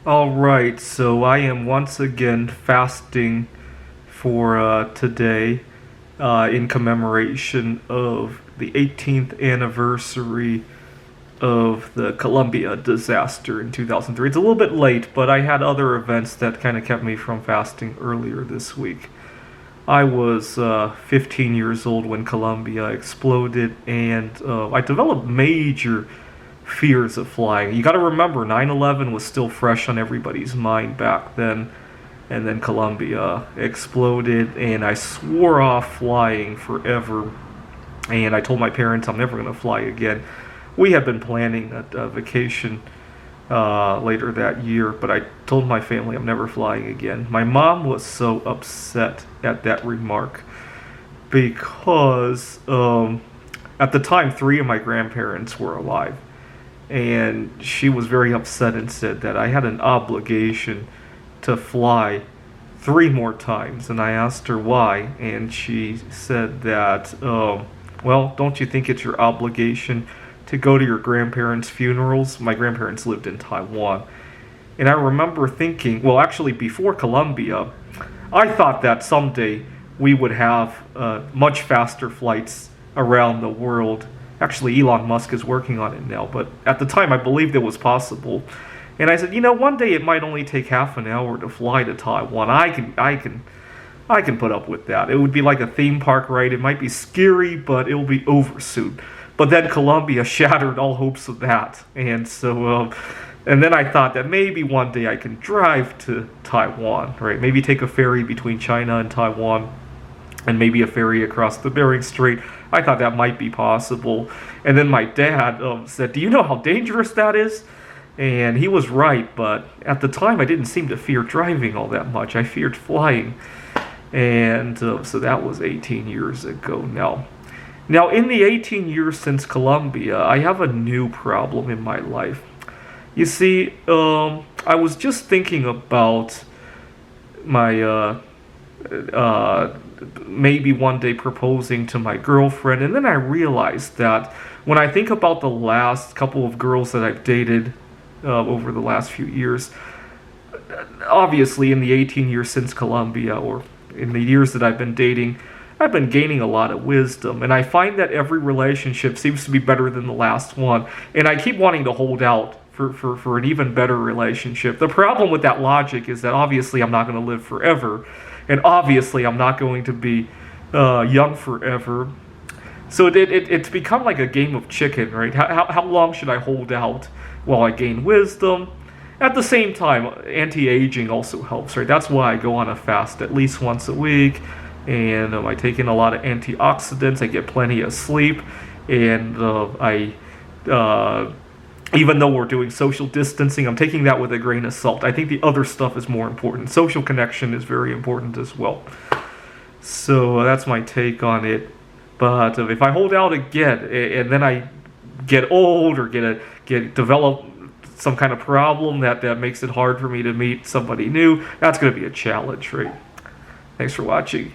Alright, so I am once again fasting for today in commemoration of the 18th anniversary of the Columbia disaster in 2003. It's a little bit late, but I had other events that kind of kept me from fasting earlier this week. I was 15 years old when Columbia exploded, and I developed major fears of flying. You got to remember, 9/11 was still fresh on everybody's mind back then, and then Columbia exploded, and I swore off flying forever. And I told my parents I'm never going to fly again. We had been planning a vacation later that year, but I told my family I'm never flying again. My mom was so upset at that remark because at the time, three of my grandparents were alive. And she was very upset and said that I had an obligation to fly three more times. And I asked her why, and she said that, well, don't you think it's your obligation to go to your grandparents' funerals? My grandparents lived in Taiwan. And I remember thinking, well, actually, before Columbia, I thought that someday we would have much faster flights around the world. Actually, Elon Musk is working on it now, but at the time I believed it was possible. And I said, one day it might only take half an hour to fly to Taiwan. I can put up with that. It would be like a theme park ride. It might be scary, but it will be over soon. But then Columbia shattered all hopes of that, and so, and then I thought that maybe one day I can drive to Taiwan, right? Maybe take a ferry between China and Taiwan, and maybe a ferry across the Bering Strait. I thought that might be possible. And then my dad said, do you know how dangerous that is? And he was right, but at the time I didn't seem to fear driving all that much. I feared flying. And so that was 18 years ago now. Now, in the 18 years since Columbia, I have a new problem in my life. You see, I was just thinking about my maybe one day proposing to my girlfriend, and then I realized that when I think about the last couple of girls that I've dated over the last few years, obviously in the 18 years since Columbia, or in the years that I've been dating, I've been gaining a lot of wisdom, and I find that every relationship seems to be better than the last one, and I keep wanting to hold out for an even better relationship. The problem with that logic is that obviously I'm not going to live forever, and obviously I'm not going to be young forever. So it's become like a game of chicken, right? How long should I hold out while I gain wisdom? At the same time, anti-aging also helps, right? That's why I go on a fast at least once a week, and I take in a lot of antioxidants. I get plenty of sleep, and even though we're doing social distancing, I'm taking that with a grain of salt. I think the other stuff is more important. Social connection is very important as well. So that's my take on it. But if I hold out again, and then I get old or develop some kind of problem that makes it hard for me to meet somebody new, that's going to be a challenge, right? Thanks for watching.